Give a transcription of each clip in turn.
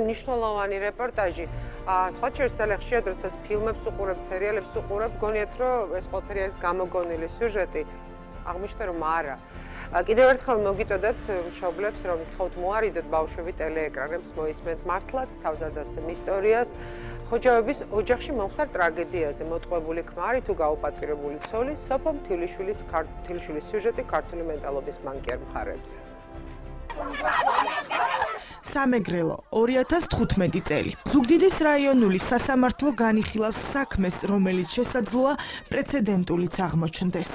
მნიშვნელოვანი რეპორტაჟი. სხვა შორის ძალიან ხშირად როდესაც ფილმებს უყურებ, სერიალებს უყურებ, გონიათ რომ ეს ყველაფერი არის გამოგონილი სიუჟეტი. აღმოჩნდა რომ არა. კიდევ ერთხელ მოგიწოდებთ მშობლებს, რომ გთხოვთ მოარიდოთ ბავშვები ტელეეკრანებს, მოისმენთ მართლაც თავზადაცემ ისტორიას. ხოჯავების ოჯახში მომხდარ ტრაგედიაზე მოტყვებული ქმარი თუ გაუპატვირებული ცოლი, სოფო მთილიშვილის სიუჟეტი ქართული მენტალობის ბანკიერ მხარეებზე. სამეგრელო 2015 წელი. ზუგდიდის რაიონული სასამართლო განიხილავს საქმეს, რომელიც შესაძლოა პრეცედენტულიც აღმოჩნდეს.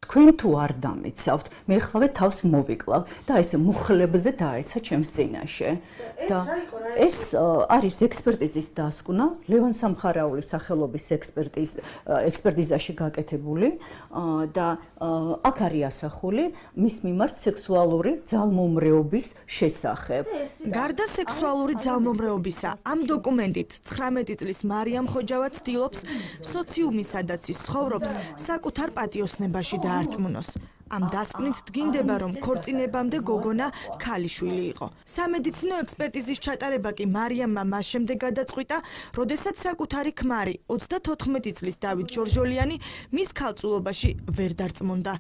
თქვენ თუ არ დამიცავთ, მე ხლავე თავს მოვიკლავ და ესე მუხლებზე დაეცა ჩემს წინაშე. და ეს არის ექსპერტიზის დასკვნა, ლევან სამხარაულის სახელობის ექსპერტიზაში გაკეთებული და აქ არის ასახული მის მიმართ სექსუალური ძალმომრეობის შესახებ. გარდა სექსუალური ძალმომრეობისა, ამ დოკუმენტით 19 წლის მარიამ ხოჯავა ცდილობს სოციუმის სადაც ის ცხოვრობს, საკუთარ პატიოსნებაში დაარწმუნოს. ამ დასკვნით დგინდება, რომ ქორწინებამდე გოგონა ქალიშვილი იყო. სამედიცინო ექსპერტიზის ჩატარება კი მარიამმა მას შემდეგ გადაწყვიტა, როდესაც საკუთარი ქმარი 34 წლის დავით ჟორჟოლიანი მის ქალწულობაში ვერ დარწმუნდა.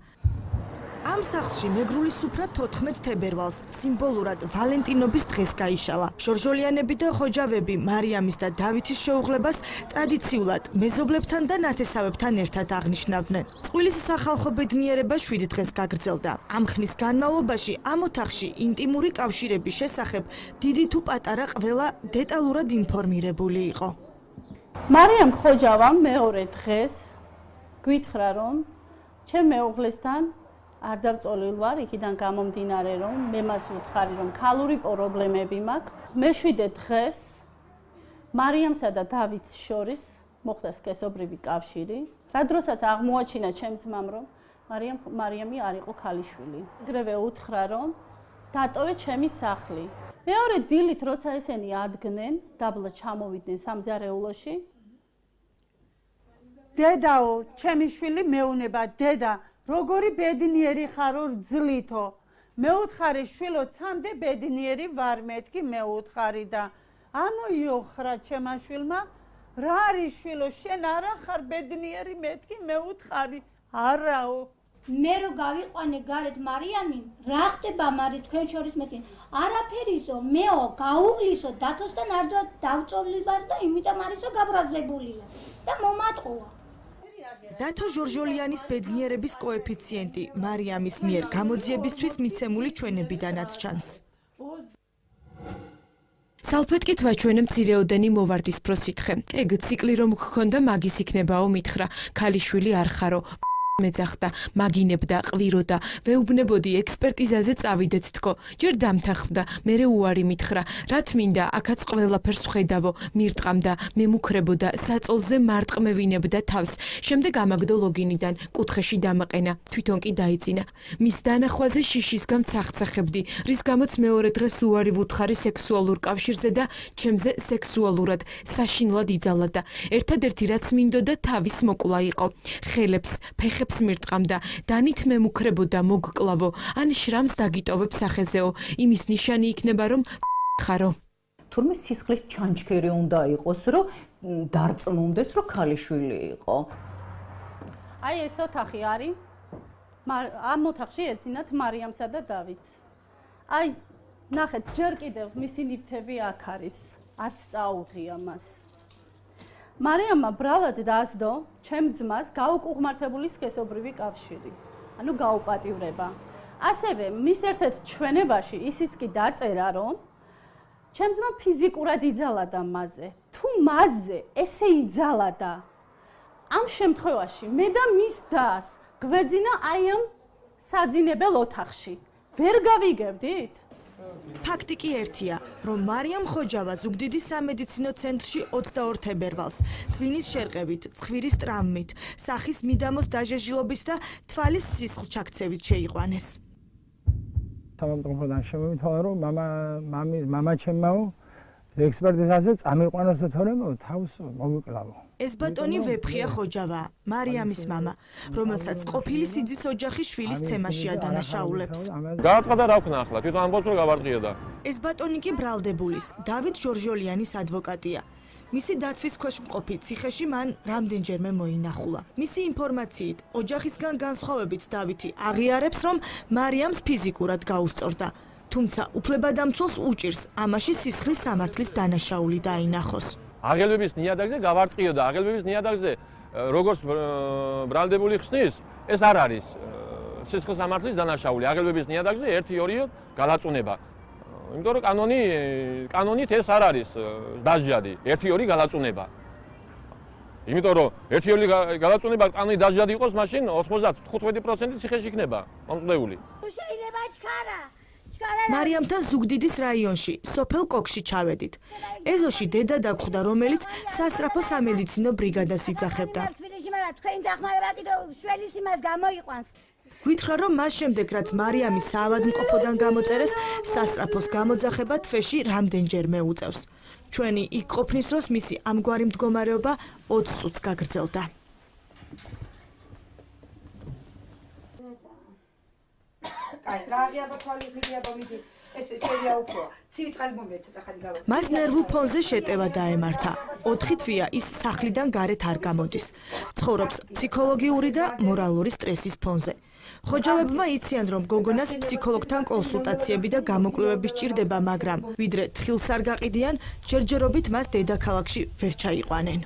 ამ სახლში მეგრული სუფრა 14 თებერვალს სიმბოლურად ვალენტინობის დღეს გაიშალა. ჟორჟოლიანები და ხოჯავები მარიამის და დავითის შეუღლებას ტრადიციულად მეზობლებთან და ნათესავებთან ერთად აღნიშნავდნენ. წყვილის სახალხო ბედნიერება 7 დღეს გაგრძელდა. ამ ხნის განმავლობაში ამ ოთახში ინტიმური კავშირების შესახებ დიდი თუ პატარა ყველა დეტალურად ინფორმირებული იყო. მარიამ ხოჯავამ მეორე დღეს გვითხრა, რომ ჩემ მეუღლესთან არ დავწოლილ ვარ, იქიდან გამომდინარე, რომ მე მას ვუთხარი, რომ ქალური პრობლემები მაქვს. მე-7 დღეს მარიამსა და დავითს შორის მოხდა სქესობრივი კავშირი. რა დროსაც აღმოაჩინა ჩემ ძმამ, რომ მარიამი არ იყო ქალიშვილი. ეგრევე უთხრა, რომ დატოვე ჩემი სახლი. მეორე დილით, როცა ესენი ადგნენ, დაბლა ჩამოვიდნენ სამზარეულოში. დედაო, ჩემი შვილი მეუნება, დედა როგორი ბედნიერი ხარო ძლითო. მეუთხარი შვილო, ცამდე ბედნიერი ვარ მეთქი მეუთხარი და ამოიოხრა ჩემა შვილმა, რა არის შვილო, შენ არა ხარ ბედნიერი მეთქი მეუთხარი. არაო. მე რო გავიყვანე გარეთ მარიამი, რა ხდება მარი თქვენ შორის მეთქი? არაფერისო, მეო გაუღლისო, დათოსთან არ დავწოლილ ვარ და იმიტომ არისო გაბრაზებულია და მომატყუა. დათო ჟორჟოლიანის ბედნიერების კოეფიციენტი მარიამის მიერ გამოძიებისთვის მიცემული ჩვენებიდანაც ჩანს. სალფეტკით ვაჩვენე მცირეოდენი მოვარდისფრო სითხე. ეგ ციკლი რომ გქონდა მაგის იქნებაო მითხრა, ქალიშვილი არ ხარო. მეძახდა, მაგინებდა, ყვიროდა, ვეუბნებოდი ექსპერტიზაზე წავიდეთ თქო. ჯერ დამთანხმდა, მერე უარი მითხრა, რაც მინდა, აქაც ყველაფერს ვხედავო, მირტყამდა, მემუქრებოდა, საწოლზე მარტყმევინებდა თავს. შემდეგ ამაგდო ლოგინიდან, კუთხეში დამაყენა, თვითონ კი დაიძინა. მის დანახვაზე შიშისგან ცახცახებდი, რის გამოც მეორე დღეს უარი ვუთხარი სექსუალურ კავშირზე და ჩემზე სექსუალურად, საშინლად იძალა და ერთადერთი რაც მინდოდა თავის მოკლა იყო. ხელებს, ფეხებს მირტყამდა, დანით მემუქრებოდა მოგკლავო, ან შრამს დაგიტოვებ სახეზეო, იმის ნიშანი იქნება, რომ ხარო. თურმე სისხლის ჩანჩქერი უნდა იყოს, რომ დარწმუნდეს, რომ ქალიშვილი იყო. აი ეს ოთახი არის. ამ ოთახში ეძინათ მარიამსა და დავითს. აი ნახეთ, ჯერ კიდევ მისი ნივთები აქ არის. არც წაუღია მას. მარიამმა ბრალად დასდო ჩემ ძმას გაუკუღმართებული სქესობრივი კავშირი, ანუ გაუპატივრება. ასევე მის ერთ-ერთ ჩვენებაში ისიც კი დაწერა, რომ ჩემ ძმა ფიზიკურად იძალადა მასზე. თუ მასზე ესე იძალადა, ამ შემთხვევაში მე და მის დას გვეძინა აი ამ საძინებელ ოთახში. ვერ გავიგებდით? ფაქტი კი ერთია, რომ მარიამ ხოჯავა ზუგდიდის სამედიცინო ცენტრში 22 თებერვალს ტვინის შერყევით, ცხვირის ტრამვით, სახის მიდამოს დაჟეჟილობით და თვალის სისხლჩაქცევით შეიყვანეს. სამომტყროფოდან შემოვითვალა, რომ მამა ჩემმაო ექსპერტიზაზე წამიყვანოსო თორემ თავს მომიკლავო. ეს ბატონი ვეფხია ხოჯავა, მარიამის მამა, რომელსაც ყოფილი სიძის ოჯახი შვილის ცემაში ადანაშაულებს. გააწყდა რა ვქნა ახლა, თვითონ ამბობს რომ გავარდყიოდა. ეს ბატონი კი ბრალდებულის, დავით ჟორჟოლიანის ადვოკატია. მისი დაცვის ქვეშ მყოფი ციხეში მან რამდენჯერმე მოინახულა. მისი ინფორმაციით, ოჯახისგან განსხვავებით დავითი აღიარებს, რომ მარიამს ფიზიკურად გაუსწორდა. თუმცა უფლებადამცველს უჭირს ამაში სისხლის სამართლის დანაშაული დაინახოს. აღელვების ნიადაგზე გავარტყიოდა, აღელვების ნიადაგზე როგორც ბრალდებული ხსნის, ეს არ არის სისხლის სამართლის დანაშაული. აღელვების ნიადაგზე 1-2 გალაწუნება. იმიტომ რომ კანონით ეს არ არის დასჯადი, 1-2 გალაწუნება. იმიტომ რომ 1-2 გალაწუნება კანონით დასჯადი იყოს, მაშინ 95% ციხეში იქნება მომწყვდეული. შეიძლება ჩქარა. მარიამთან ზუგდიდის რაიონში, სოფელ კოქში ჩავედით. ეზოში დედა დაგხვდა, რომელიც სასწრაფო სამედიცინო ბრიგადას იძახებდა. თქვენი დახმარება კიდევ შველის იმას გამოიყვანს. გითხრა, რომ მას შემდეგ, რაც მარიამის საავადმყოფოდან გამოწერეს, სასწრაფოს გამოძახება თვეში რამდენჯერმე უწევს. ჩვენი იქ ყოფნის დროს მისი ამგვარი მდგომარეობა 20 წუთს გაგრძელდა. მას ნერვულ ფონზე შეტევა დაემართა. 4 თვეა ის სახლიდან გარეთ არ გამოდის. ცხოვრობს ფსიქოლოგიური და მორალური სტრესის ფონზე. ხოჯავებმა იციან, რომ გოგონას ფსიქოლოგთან კონსულტაციები და გამოკვლევები სჭირდება, მაგრამ ვიდრე თხილს არ გაყიდიან, ჯერჯერობით მას დედაქალაქში ვერ ჩაიყვანენ.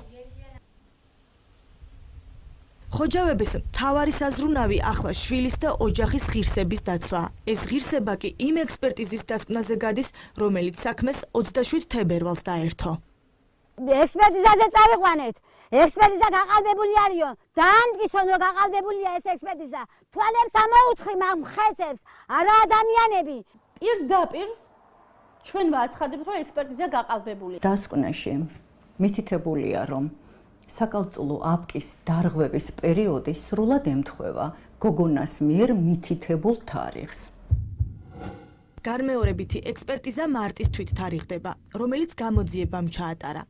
ხოჯავების მთავარი საზრუნავი ახლა შვილის და ოჯახის ღირსების დაცვა. ეს ღირსება კი იმ ექსპერტიზის დასკვნაზე გადის, რომელიც საქმეს 27 თებერვალს დაერთო. ექსპერტიზაზე წავიყვანეთ. ექსპერტიზა გაყალბებული არისო. დაამტკიცონ, რომ გაყალბებულია ეს ექსპერტიზა. თვალებს ამოუთხრი მაგ მხეცებს, არა ადამიანები. პირდაპირ ჩვენ ვაცხადებთ, რომ ექსპერტიზა გაყალბებულია. დასკვნაში მითითებულია, რომ საკალწულო აპკის დარღვევის პერიოდი სრულად ემთხვევა გოგონას მიერ მითითებულ თარიღს. გარმეორებითი ექსპერტიზა მარტის თვით თარიღდება, რომელიც გამოძიებამ ჩაატარა.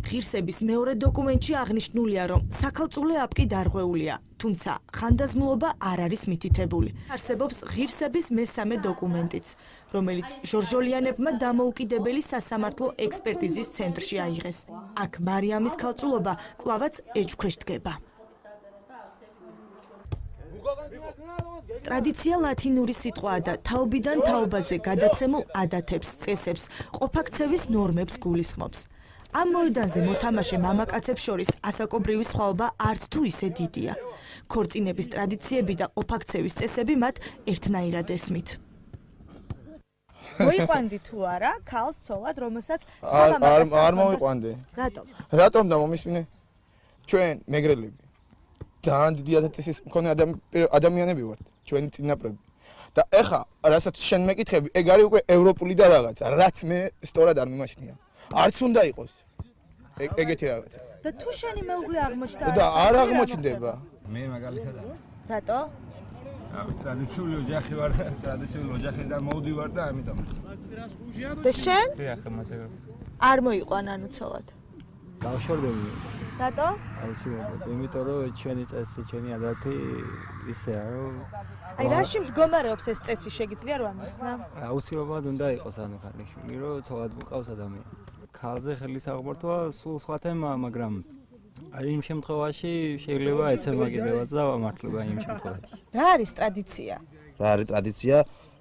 ღირსების მეორე დოკუმენტში აღნიშნულია, რომ საკალწულო აპკი დარღვეულია, თუმცა ხანდაზმულობა არ არის მითითებული. არსებობს ღირსების მესამე დოკუმენტიც, რომელიც ჟორჟოლიანებმა დამოუკიდებელი სასამართლო ექსპერტიზის ცენტრში აიღეს. აქ მარიამის ქალწულობა კვლავაც ეჭქვეშ დგება. ტრადიცია ლათინური სიტყვაა და თაობიდან თაობაზე გადაცემულ ადათებს, წესებს, ყოფაქცევის ნორმებს გულისხმობს. ამ მოედანზე მოთამაშე მამაკაცებს შორის ასაკობრივი სხვაობა არც თუ ისე დიდია. ქორწინების ტრადიციები და ყოფაქცევის წესები მათ ერთნაირად ესმით. მოიყვანდი თუ არა ქალს ცოლად, რომელსაც არ მოვიყვანდი. რატომ? რატომ და მომისმინე? ჩვენ მეგრელები ძალიან დიდი ათწისის მქონე ადამიანები ვართ, ჩვენი წინაპრები. და ეხა, რასაც შენ მეკითხები, ეგ არის უკვე ევროპული და რაღაცა, რაც მე სწორად არ მიმაჩნია. არც უნდა იყოს ეგეთი რაღაცა. და თუ შენი მეუღლე აღმოჩნდა და არ აღმოჩნდება. მე მაგალითად არა. რატო? ტრადიციული ოჯახი ვარ, ტრადიციული ოჯახიდან მოვდივარ და ამიტომაც. და შენ? ახლა მასე არ მოიყვანა ანუ ცოლად. დავშორდები. რატო? აუცილებლად, იმიტომ რომ ჩვენი წესი, ჩვენი ადათი ისეა, რომ აი რაში მდგომარეობს ეს წესი, შეგიძლია რომ ამოხსნა? აუცილებლად უნდა იყოს ანუ ხალხი, რომ ცოლად მყავს ადამიანი. ქალზე ხელის აღმართვა სულ სხვა თემაა, მაგრამ აი იმ შემთხვევაში შეიძლება ეცემა კიდევაც და ამართლება იმ შემთხვევაში. რა არის ტრადიცია? რა არის ტრადიცია,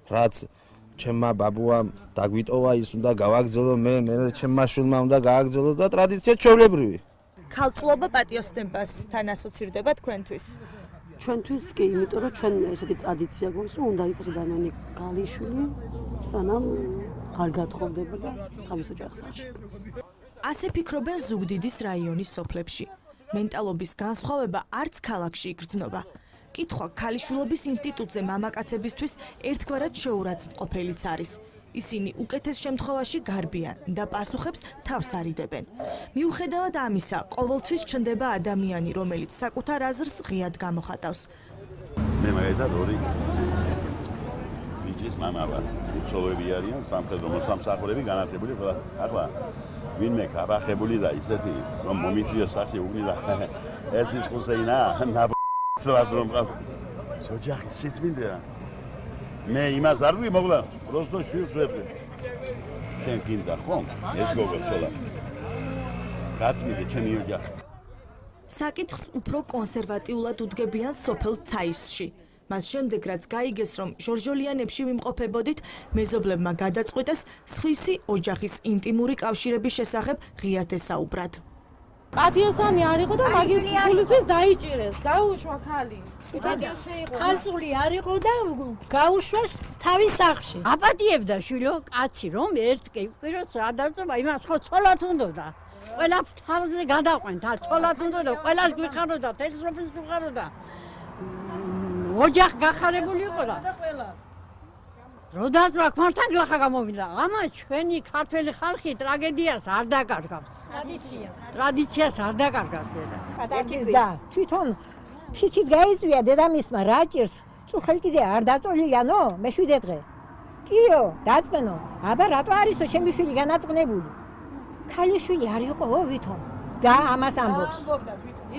რაც ჩემმა ბაბუამ დაგვიტოვა, ის უნდა გავაგრძელო, მე ჩემმა შვილმა უნდა გააგრძელოს და ტრადიცია ჩვეულებრივი. ქალწულობა პატიოსნებასთან ასოცირდება თქვენთვის? ჩვენთვის კი, იმიტომ რომ ჩვენ ესეთი ტრადიცია გვაქვს, რომ უნდა იყოს ადამიანი გალიშვილი, სანამ არ გათხოვდება და თავის ოჯახს არ შექმნის. ასე ფიქრობენ ზუგდიდის რაიონის სოფლებში. მენტალობის განსხვავება არც ქალაქში იგრძნობა. კითხვა ქალიშვილობის ინსტიტუტზე მამაკაცებისთვის ერთგვარად შეურაცხმყოფელიც არის. ისინი უკეთეს შემთხვევაში გარბიან და პასუხებს თავს არიდებენ. მიუხედავად ამისა, ყოველთვის ჩნდება ადამიანი, რომელიც საკუთარ აზრს ღიად გამოხატავს. მე მაგალითად ორი ბიჭის მამა ვარ. უცოლოები არიან, სამხედრო მოსამსახურეები, განათლებული. ახლა ვინმე გაბახებული და ისეთი რომ მომიწიოს სახე უგნი და ეს ის ხუსეინა ნაბსლად რომ ყავ ოჯახი სიწმინდეა მე იმას არ ვიმოგლა просто შვილს ვეთქვი შენ გინდა ხომ ეს გოგო ცოლა გაცმიდე ჩემი ოჯახი საკითხს უფრო კონსერვატიულად უდგებიან სოფელ ცაისში მას შემდეგ რაც გაიგეს რომ ჟორჟოლიანებში ვიმყოფებოდით მეზობლებმა გადაწყვიტეს სხვისი ოჯახის ინტიმური კავშირების შესახებ ღიად ესაუბრათ პატიოსანი არ იყო და მაგის გულისთვის დაიჭირეს გაუშვა ხალი ხალხული არ იყო და გაუშვეს თავის სახლში. აპატიებდა შვილო, კაცი რომ ერთ კიპიროს ადარწობა იმას ხო ცოლად უნდოდა. ყველა თავზე გადაყვენდა, ცოლად უნდოდა, ყველას გვიხაროდა, თესროფის უხაროდა. ოჯახ გახარებული იყო და ყველას. როდაძვრაკ მართან გლახა გამოვიდა. ამა ჩვენი ქართველი ხალხი ტრაგედიას არ დაკარგავს. ტრადიციას არ დაკარგავს და. პატარკის და თვითონ თითით გაიწვია დედამისმა რა ჭირს წუხელ კიდე არ დაწოლიანო მე-7 დღე კიო დაწმენო აბა რატო არისო ჩემი შვილი განაწყნებული ქალიშვილი არ იყოო ვითომ და ამას ამბობს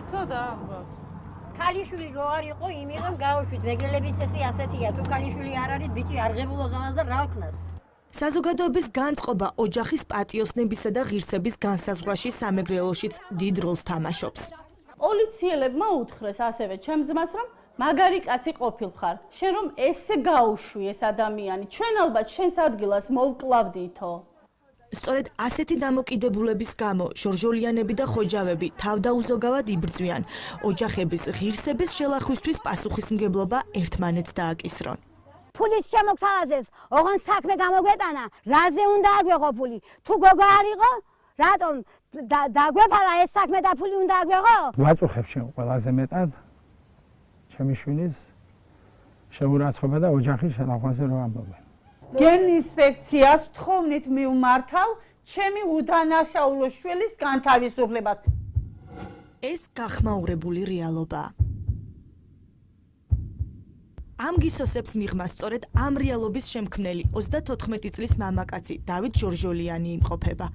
იცოდა ამბობს ქალიშვილი რო არ იყო იმიღამ გაუშვით მეგრელების წესი ასეთია თუ ქალიშვილი არ არის ბიჭი არ ღებულო გამას და რა ვქნათ საზოგადოების განწყობა ოჯახის პატიოსნებისა და ღირსების განსაზღვრაში სამეგრელოშიც დიდ როლს თამაშობს პოლიციელებმა უთხრეს ასევე ჩემ ძმას რომ მაგარი კაცი ყოფილხარ შენ რომ ესე გაუშვი ეს ადამიანი ჩვენ ალბათ შენს ადგილას მოვკლავდითო სწორედ ასეთი დამოკიდებულების გამო ჟორჟოლიანები და ხოჯავები თავდაუზოგავად იბრძვიან ოჯახების ღირსების შელახვისთვის პასუხისმგებლობა ერთმანეთს დააკისრონ ფულის შემოგთავაზეს ოღონდ საქმე გამოგვეტანა რაზე უნდა აგვეღო ფული თუ გოგო არ იყო რატომ დაგვეფარა ეს საქმე და ფული უნდა აგვეღო? ვაწუხებ ჩემ ყველაზე მეტად ჩემი შვილის შეურაცხყოფა და ოჯახის შელახვაზე რო ამბობენ. გენ ინსპექციას თხოვნით მივმართავ ჩემი უდანაშაულო შვილის განთავისუფლებას. ეს გახმაურებული რეალობაა. ამ გისოსებს მიღმა სწორედ ამ რეალობის შემქმნელი 34 წლის მამაკაცი დავით ჟორჟოლიანი იმყოფება.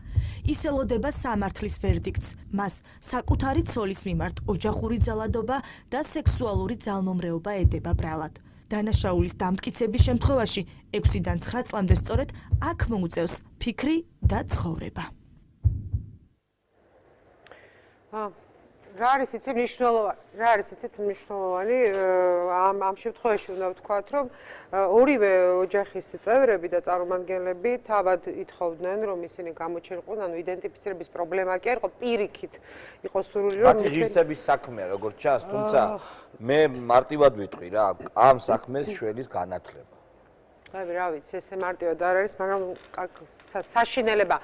ის ელოდება სამართლის ვერდიქტს, მას საკუთარი ცოლის მიმართ ოჯახური ძალადობა და სექსუალური ძალმომრეობა ედება ბრალად. დანაშაულის დამტკიცების შემთხვევაში 6-დან 9 წლამდე სწორედ აქ მოუწევს ფიქრი და ცხოვრება. რა არის იცი მნიშვნელოვანი ამ შემთხვევაში უნდა ვთქვათ რომ ორივე ოჯახის წევრები და წარმომადგენლები თავად ითხოვდნენ რომ ისინი გამოჩერყონ ანუ იდენტიფიცირების პრობლემა კი არ იყო პირიქით იყო სურვილი რომ მათი ღირსების საქმეა როგორც ჩანს თუმცა მე მარტივად ვიტყვი რა ამ საქმეს შველის განათლება რა ვიცი ესე მარტივად არ არის მაგრამ საშინელება